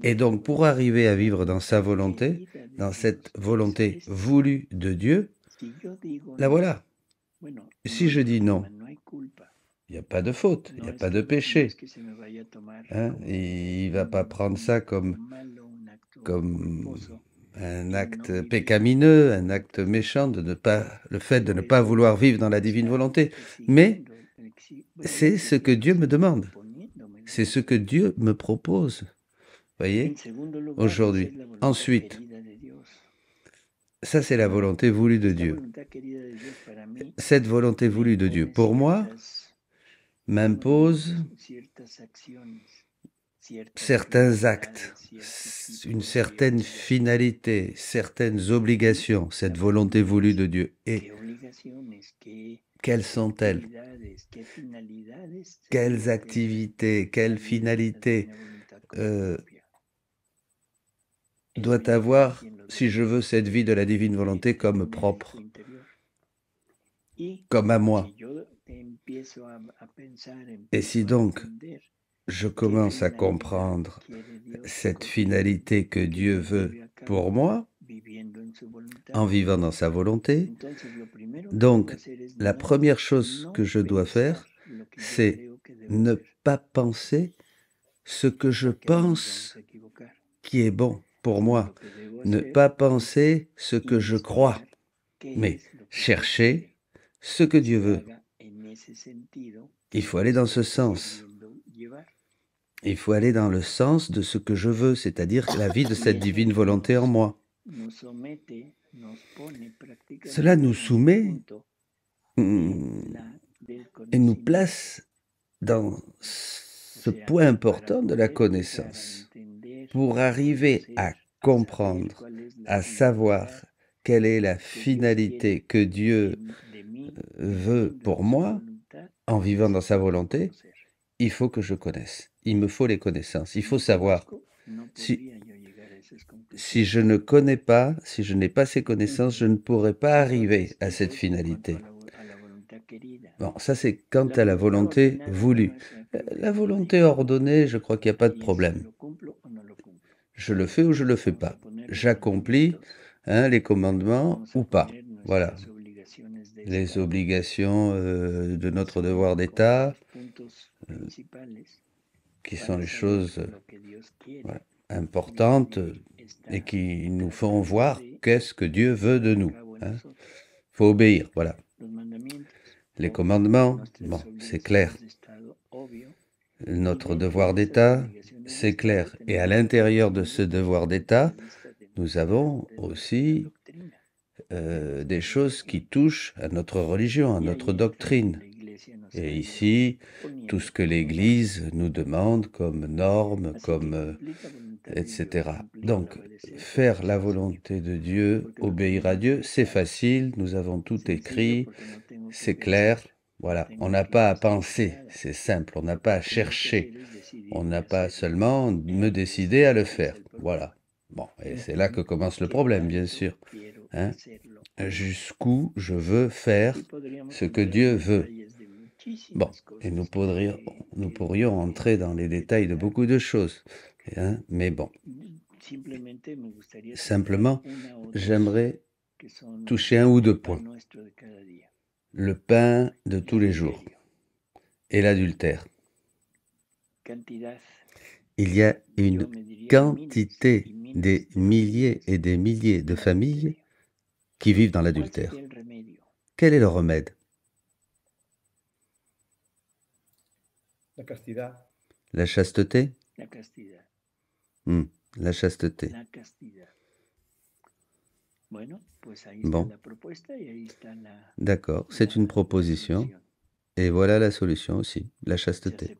Et donc, pour arriver à vivre dans sa volonté, dans cette volonté voulue de Dieu, la voilà. Si je dis non, il n'y a pas de faute, il n'y a pas de péché. Hein? Il ne va pas prendre ça comme un acte pécamineux, un acte méchant, le fait de ne pas vouloir vivre dans la divine volonté. Mais c'est ce que Dieu me demande. C'est ce que Dieu me propose. Voyez, aujourd'hui. Ensuite, ça c'est la volonté voulue de Dieu. Cette volonté voulue de Dieu, pour moi, m'impose certains actes, une certaine finalité, certaines obligations, cette volonté voulue de Dieu. Et quelles sont-elles? Quelles activités, quelles finalités doit avoir si je veux cette vie de la divine volonté comme propre, comme à moi. Et si donc je commence à comprendre cette finalité que Dieu veut pour moi, en vivant dans sa volonté, donc la première chose que je dois faire, c'est ne pas penser ce que je pense qui est bon pour moi, ne pas penser ce que je crois, mais chercher ce que Dieu veut. Il faut aller dans ce sens. Il faut aller dans le sens de ce que je veux, c'est-à-dire la vie de cette divine volonté en moi. Cela nous soumet et nous place dans ce point important de la connaissance pour arriver à comprendre, à savoir quelle est la finalité que Dieu veut pour moi en vivant dans sa volonté. Il faut que je connaisse. Il me faut les connaissances. Il faut savoir. Si je ne connais pas, si je n'ai pas ces connaissances, je ne pourrai pas arriver à cette finalité. Bon, ça c'est quant à la volonté voulue. La volonté ordonnée, je crois qu'il n'y a pas de problème. Je le fais ou je ne le fais pas. J'accomplis les commandements ou pas. Voilà. Les obligations de notre devoir d'État, qui sont les choses importantes et qui nous font voir qu'est-ce que Dieu veut de nous. Il faut obéir, voilà. Les commandements, bon, c'est clair. Notre devoir d'État, c'est clair. Et à l'intérieur de ce devoir d'État, nous avons aussi des choses qui touchent à notre religion, à notre doctrine. Et ici, tout ce que l'Église nous demande comme normes, comme etc. Donc, faire la volonté de Dieu, obéir à Dieu, c'est facile, nous avons tout écrit, c'est clair. Voilà, on n'a pas à penser, c'est simple, on n'a pas à chercher, on n'a pas seulement me décider à le faire. Voilà. Bon, et c'est là que commence le problème, bien sûr. Jusqu'où je veux faire ce que Dieu veut. Bon, et nous pourrions entrer dans les détails de beaucoup de choses, mais bon. Simplement, j'aimerais toucher un ou deux points. Le pain de tous les jours et l'adultère. Il y a une quantité, des milliers et des milliers de familles qui vivent dans l'adultère. Quel est le remède? La chasteté? La chasteté. Bon. D'accord, c'est une proposition. Et voilà la solution aussi, la chasteté.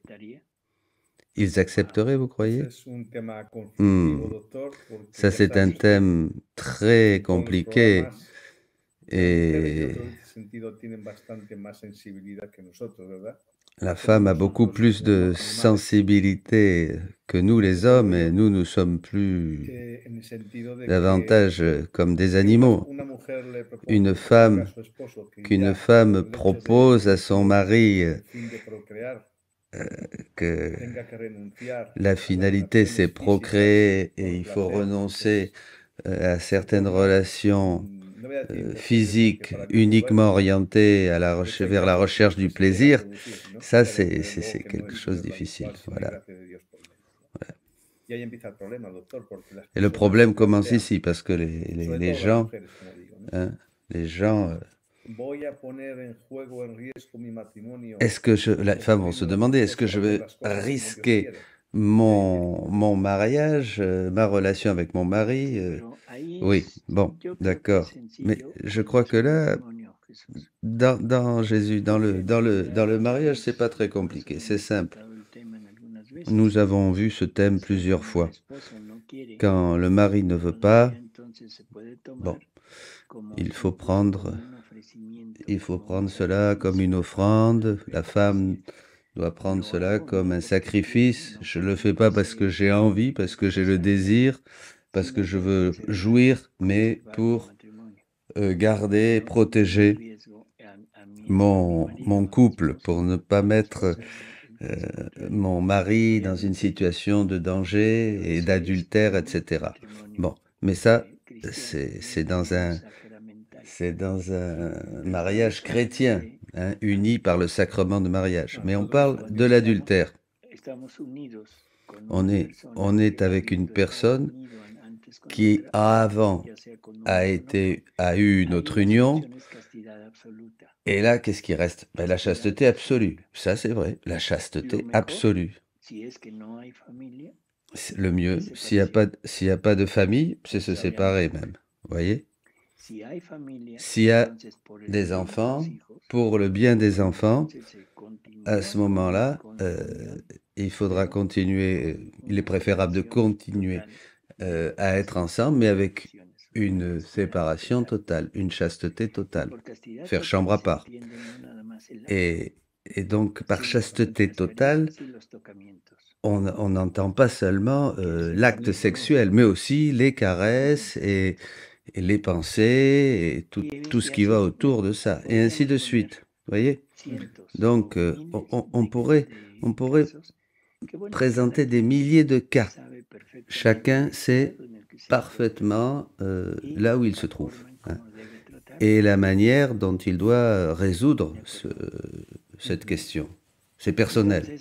Ils accepteraient, vous croyez? Ça, c'est un thème très compliqué. Et la femme a beaucoup plus de sensibilité que nous, les hommes, et nous sommes plus davantage comme des animaux. Qu'une femme propose à son mari que la finalité c'est procréer et il faut renoncer à certaines relations physiques uniquement orientées à vers la recherche du plaisir, ça c'est quelque chose de difficile. Voilà. Et le problème commence ici parce que les gens est-ce que la femme va se demander, est-ce que je vais risquer mon mariage, ma relation avec mon mari? Oui, bon, d'accord. Mais je crois que là, dans Jésus, dans le mariage, c'est pas très compliqué, c'est simple. Nous avons vu ce thème plusieurs fois. Quand le mari ne veut pas, bon, il faut prendre cela comme une offrande. La femme doit prendre cela comme un sacrifice. Je ne le fais pas parce que j'ai envie, parce que j'ai le désir, parce que je veux jouir, mais pour garder, protéger mon couple, pour ne pas mettre mon mari dans une situation de danger et d'adultère, etc. Bon, mais ça, c'est dans un mariage chrétien, hein, uni par le sacrement de mariage. Mais on parle de l'adultère. On est avec une personne qui avant a eu notre union, et là, qu'est-ce qui reste? Ben, la chasteté absolue. Ça, c'est vrai, la chasteté absolue. Le mieux, s'il n'y a pas de famille, c'est se séparer même. Vous voyez? S'il y a des enfants, pour le bien des enfants, à ce moment-là, il faudra continuer, il est préférable de continuer à être ensemble, mais avec une séparation totale, une chasteté totale, faire chambre à part. Et donc, par chasteté totale, on n'entend pas seulement l'acte sexuel, mais aussi les caresses et les pensées et tout ce qui va autour de ça, et ainsi de suite. Vous voyez? Donc, on pourrait présenter des milliers de cas. Chacun sait parfaitement là où il se trouve, hein, et la manière dont il doit résoudre cette question. C'est personnel.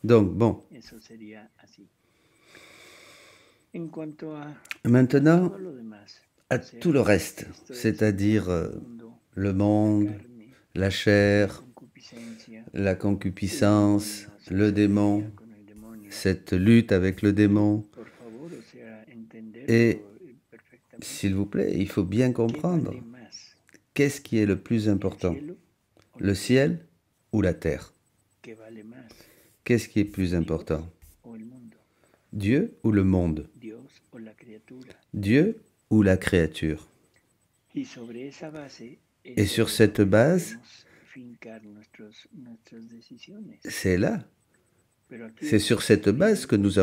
Donc, bon. Maintenant, à tout le reste, c'est-à-dire le monde, la chair, la concupiscence, le démon, cette lutte avec le démon. Et, s'il vous plaît, il faut bien comprendre, qu'est-ce qui est le plus important? Le ciel ou la terre? Qu'est-ce qui est plus important? Dieu ou le monde? Dieu ou la créature? Et sur cette base, c'est là. C'est sur cette base que nous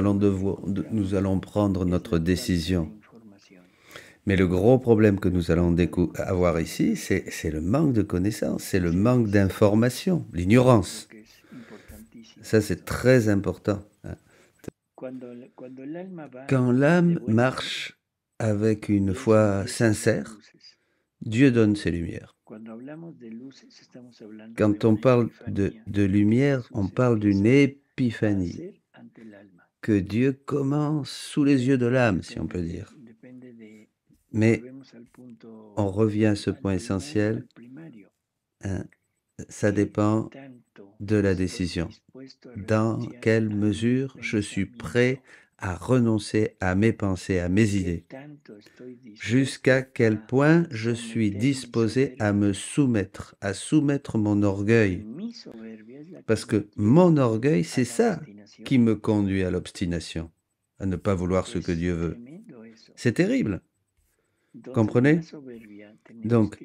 allons prendre notre décision. Mais le gros problème que nous allons avoir ici, c'est le manque de connaissances, c'est le manque d'information, l'ignorance. Ça, c'est très important. Quand l'âme marche avec une foi sincère, Dieu donne ses lumières. Quand on parle de lumière, on parle d'une épiphanie que Dieu commence sous les yeux de l'âme, si on peut dire. Mais on revient à ce point essentiel, hein, ça dépend de la décision. Dans quelle mesure je suis prêt à renoncer à mes pensées, à mes idées? Jusqu'à quel point je suis disposé à me soumettre, à soumettre mon orgueil? Parce que mon orgueil, c'est ça qui me conduit à l'obstination, à ne pas vouloir ce que Dieu veut. C'est terrible. Comprenez? Donc,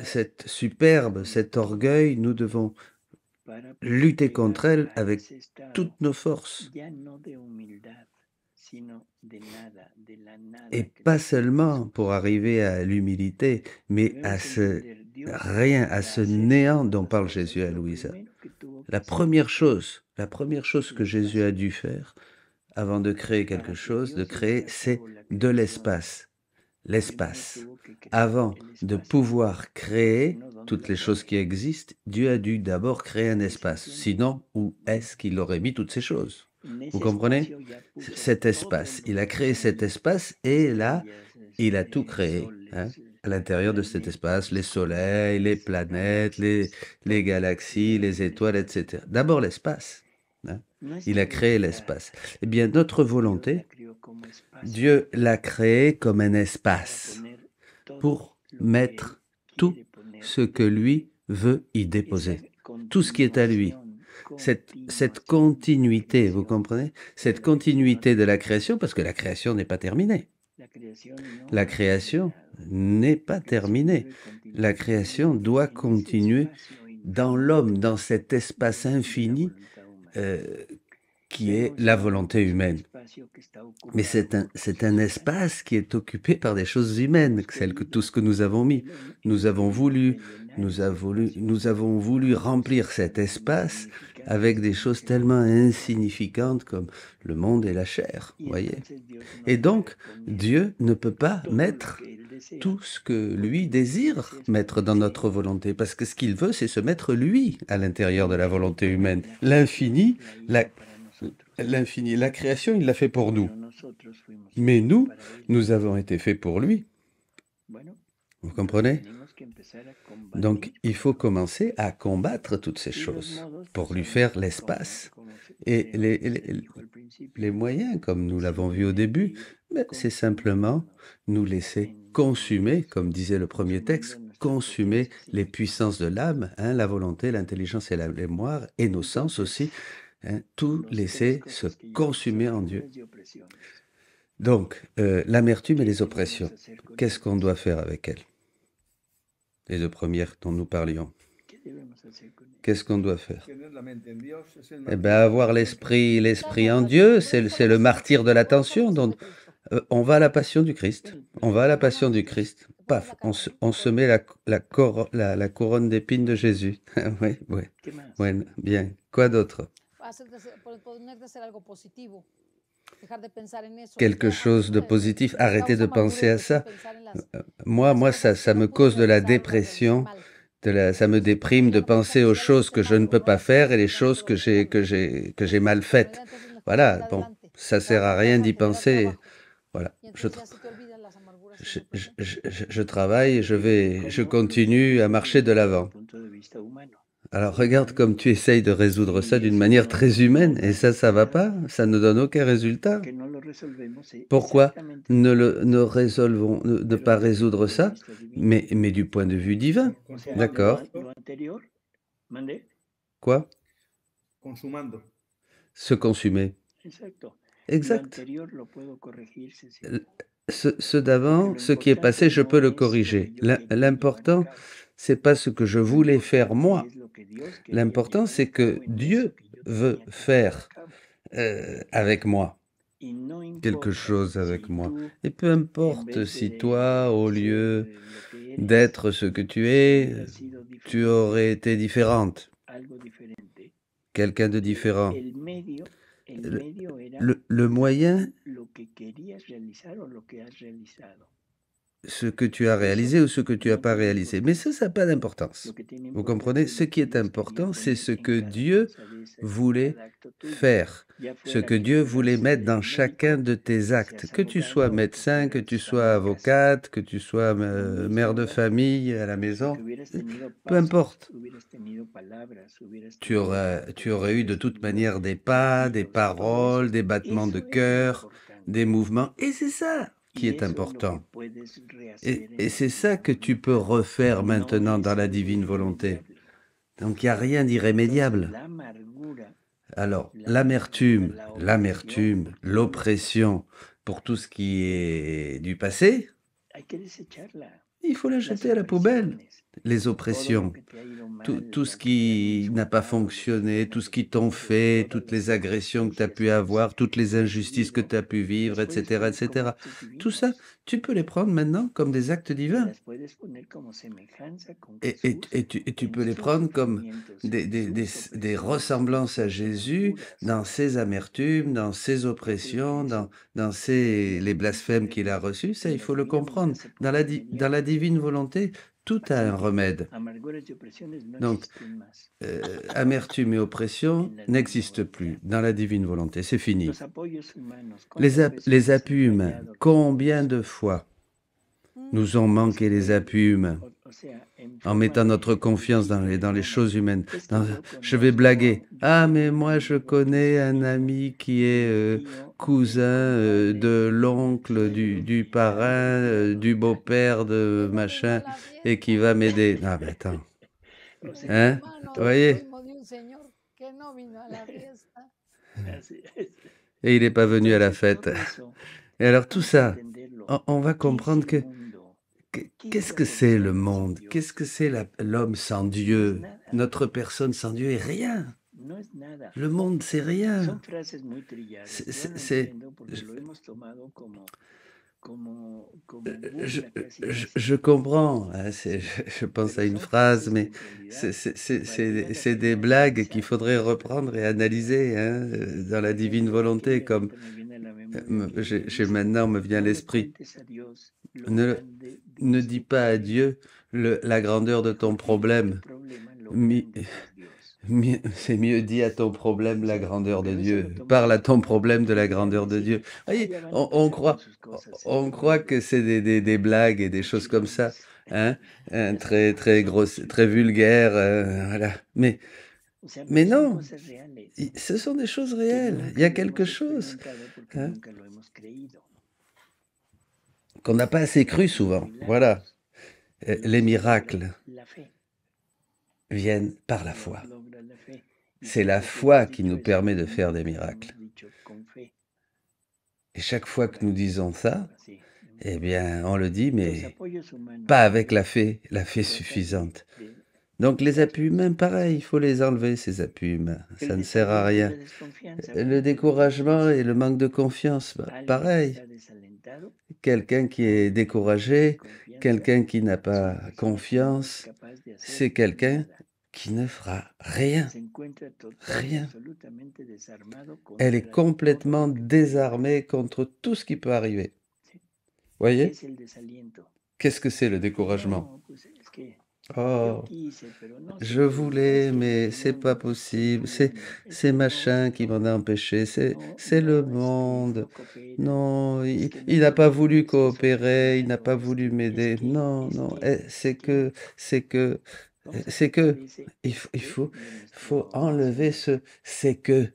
cette superbe, cet orgueil, nous devons lutter contre elle avec toutes nos forces. Et pas seulement pour arriver à l'humilité, mais à ce néant dont parle Jésus à Louisa. La première chose que Jésus a dû faire avant de créer quelque chose, c'est de l'espace. L'espace. Avant de pouvoir créer toutes les choses qui existent, Dieu a dû d'abord créer un espace. Sinon, où est-ce qu'il aurait mis toutes ces choses? Vous comprenez? Cet espace. Il a créé cet espace et là, il a tout créé. Hein? À l'intérieur de cet espace, les soleils, les planètes, les galaxies, les étoiles, etc. D'abord l'espace. Hein? Il a créé l'espace. Eh bien, notre volonté, Dieu l'a créé comme un espace pour mettre tout ce que lui veut y déposer. Tout ce qui est à lui. Cette continuité, vous comprenez? Cette continuité de la création, parce que la création n'est pas terminée. La création n'est pas terminée. La création doit continuer dans l'homme, dans cet espace infini qui est la volonté humaine. Mais c'est un espace qui est occupé par des choses humaines, tout ce que nous avons mis. Nous avons voulu remplir cet espace avec des choses tellement insignifiantes comme le monde et la chair, voyez. Et donc, Dieu ne peut pas mettre tout ce que lui désire mettre dans notre volonté, parce que ce qu'il veut, c'est se mettre lui à l'intérieur de la volonté humaine. L'infini, la création, il l'a fait pour nous. Mais nous avons été faits pour lui. Vous comprenez? Donc, il faut commencer à combattre toutes ces choses pour lui faire l'espace. Et les moyens, comme nous l'avons vu au début, c'est simplement nous laisser consumer, comme disait le premier texte, consumer les puissances de l'âme, hein, la volonté, l'intelligence et la mémoire, et nos sens aussi, hein, tout laisser se consumer en Dieu. Donc, l'amertume et les oppressions, qu'est-ce qu'on doit faire avec elles? Les deux premières dont nous parlions. Qu'est-ce qu'on doit faire? Eh bien, avoir l'esprit en Dieu, c'est le martyr de l'attention. Donc, on va à la passion du Christ. On va à la passion du Christ. Paf, on se met la couronne d'épines de Jésus. Oui, oui. Ouais, bien. Quoi d'autre? Quelque chose de positif. Arrêtez de penser à ça. Moi, ça me cause de la dépression. Ça me déprime de penser aux choses que je ne peux pas faire et les choses que j'ai mal faites. Voilà, bon, ça sert à rien d'y penser. Voilà, je travaille et je continue à marcher de l'avant. Alors regarde comme tu essayes de résoudre ça d'une manière très humaine et ça va pas, ça ne donne aucun résultat. Pourquoi ne pas résoudre ça, mais du point de vue divin, d'accord? Quoi? Se consumer. Exact. Ce d'avant, ce qui est passé, je peux le corriger. L'important, c'est pas ce que je voulais faire moi. L'important, c'est que Dieu veut faire avec moi quelque chose avec moi. Et peu importe si toi, au lieu d'être ce que tu es, tu aurais été différente. Quelqu'un de différent. Le moyen, ce que tu as réalisé ou ce que tu n'as pas réalisé. Mais ça n'a pas d'importance. Vous comprenez? Ce qui est important, c'est ce que Dieu voulait faire, ce que Dieu voulait mettre dans chacun de tes actes. Que tu sois médecin, que tu sois avocate, que tu sois mère de famille à la maison, peu importe. Tu aurais eu de toute manière des pas, des paroles, des battements de cœur, des mouvements. Et c'est ça qui est important. Et c'est ça que tu peux refaire maintenant dans la divine volonté. Donc il n'y a rien d'irrémédiable. Alors, l'amertume, l'oppression pour tout ce qui est du passé, il faut la jeter à la poubelle. Les oppressions, tout ce qui n'a pas fonctionné, tout ce qui t'ont fait, toutes les agressions que tu as pu avoir, toutes les injustices que tu as pu vivre, etc., etc. Tout ça, tu peux les prendre maintenant comme des actes divins. Et tu peux les prendre comme des ressemblances à Jésus dans ses amertumes, dans ses oppressions, dans les blasphèmes qu'il a reçus. Ça, il faut le comprendre. Dans la divine volonté, tout a un remède. Donc, amertume et oppression n'existent plus dans la divine volonté. C'est fini. Les appuis humains, combien de fois nous ont manqué les appuis humains en mettant notre confiance dans les choses humaines. Je vais blaguer. Ah, mais moi, je connais un ami qui est cousin de l'oncle, du parrain, du beau-père, de machin, et qui va m'aider. Ah, mais attends. Hein? Vous voyez? Et il n'est pas venu à la fête. Et alors, tout ça, on va comprendre que qu'est-ce que c'est le monde? Qu'est-ce que c'est l'homme sans Dieu? Notre personne sans Dieu est rien. Le monde, c'est rien. Son frases muy trilladas. Yo no C'est... entiendo porque lo hemos tomado como Je, burla casi je casi. comprends, hein, je pense à Pero une son phrase, frases que mais en realidad c'est valdría la des pena blagues qu'il analizar. faudrait reprendre et analyser hein, dans la Por divine ejemplo, aquí volonté, comme ahorita me viene a la memoria que j'ai dice, maintenant me vient à no le l'esprit. cuentes a Dios lo Ne, grande ne de dis tu pas à problema. Dieu la grandeur de ton Mejor dile a tu problème. problema lo Mi- grande que es Dios. C'est mieux dit à ton problème la grandeur de Pero eso lo Dieu. Parle à tomamos ton como problème de la burla, grandeur de Dieu. decir, Voyez, ya van a empezar con sus cosas on croit que c'est des blagues et des choses comme ça, hein, très, très grosses, très vulgaires, voilà. Mais O sea, pero son non, cosas reales ce sont des choses que réelles. Il y nunca a lo quelque hemos chose experimentado porque hein, nunca lo hemos creído. qu'on n'a pas assez cru Los souvent. Voilà. milagros Les los miracles logra la fe, viennent par la los foi. logra la fe. Y C'est la siempre que foi hemos qui dicho nous eso, permet de faire des nunca miracles. hemos dicho con fe. Et chaque fois que nous disons ça, Así. eh bien, on le dit, Los mais apoyos humanos pas avec la también fe tratan suffisante. de Donc les quitar appuis humains, pareil, il faut les enlever, ces appuis humains. Ça ne sert à el desaliento y rien. la desconfianza. Le Cuando lo découragement et dice le manque de confiance, alguien que pareil. está desalentado, Quelqu'un qui est découragé, confianza, quelqu'un qui n'a es una pas persona que no es confiance, capaz de hacer c'est quelqu'un nada. qui ne fera rien. Se encuentra total y Rien. absolutamente desarmado Elle est contra complètement todo lo que puede désarmée contre tout ce qui peut arriver. Sí. ¿Qué Voyez? es el desaliento? Qu'est-ce que c'est le découragement? No, pues es que Oh, yo quise, pero no se je pudo. voulais, Es que mais el c'est mundo, pas es possible. fulano, es C'est que machin no, qui m'en a no, empêché. C'est no, le no, monde. no coopera. Non, Es que no il n'a pas puedo, voulu es que soy coopérer, il n'a fulano, pas es voulu que, m'aider. Non, non, c'est que, Vamos a c'est quitar que, ese il es faut, que de faut nuestro enlever diccionario. c'est que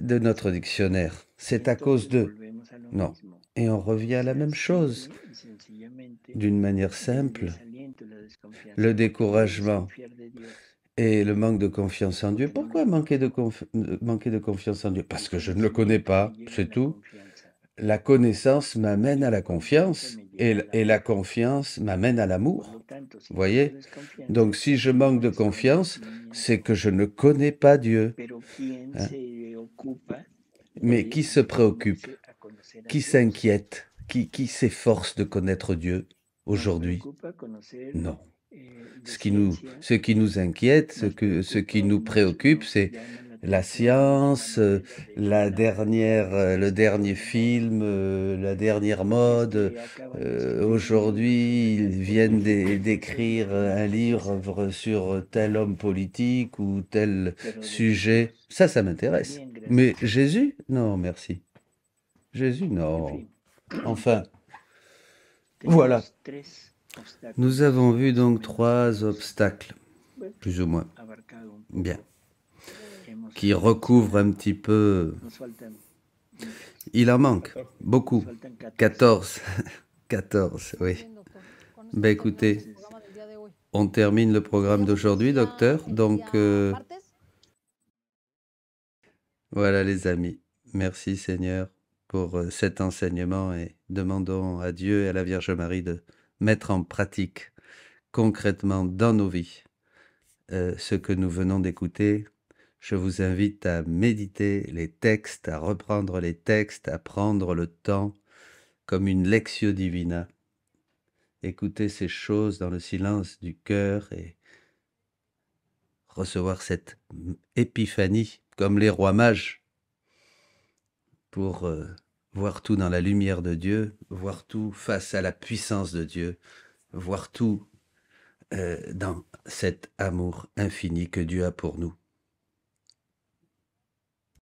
de notre dictionnaire. Y C'est à cause entonces de. volvemos a lo Non. mismo. Et on revient à O la sea, même chose, simple y sencillamente, d'une manière el simple. desaliento y la desconfianza. Le ¿Por qué découragement desconfiar de Dios? et le manque de confiance en Dieu. Porque no Pourquoi le manquer conozco. manquer de confiance en Dieu? Parce que El je ne le connais conocimiento me pas, lleva a c'est la tout. confianza. La connaissance m'amène à la La confianza confiance me lleva et al la amor. confiance m'amène à Por l'amour. lo tanto, si Voyez? tengo desconfianza, Donc si je manque de confiance, c'est desconocimiento. que je ne connais pas Dieu. Pero ¿quién Hein? se ocupa Mais de qui se préoccupe, disponerse a conocer a qui Dios? s'inquiète, qui s'efforce de connaître Dieu Nos aujourd'hui? preocupa conocer Non. de Ce qui nous ciencia, inquiète, nos ce qui preocupa nous y préoccupe, nos c'est llama la atención la science, manera de la la dernière, le dernier film, la dernière mode. que acaban de escribir un Aujourd'hui, libro ils sobre viennent tal d'écrire un livre sur tel homme politique ou tel pero de sujet. Jesús, Ça m'intéresse. bien, gracias. Mais Jésus? Non, merci. Jésus, En non. fin, Enfin, tenemos voilà. tres obstáculos. Nous avons vu donc Más o 3 menos obstacles, bueno, plus ou moins, abarcado un poco. bien, Hemos qui recouvrent un petit peu. Nos faltan muchos. Il en manque beaucoup. Nos faltan 14. 14, oui. Bien, doctor. Con esto Ben terminamos écoutez, el programa del día de hoy. on termine le programme Nos d'aujourd'hui, vemos ya docteur. el Donc día martes. voilà les amis. Merci Seigneur pour cet enseignement et demandons à Dieu et à la Vierge Marie de mettre en pratique concrètement dans nos vies ce que nous venons d'écouter. Je vous invite à méditer les textes, à reprendre les textes, à prendre le temps comme une lectio divina. Écouter ces choses dans le silence du cœur et recevoir cette épiphanie comme les rois mages pour voir tout dans la lumière de Dieu, voir tout face à la puissance de Dieu, voir tout dans cet amour infini que Dieu a pour nous.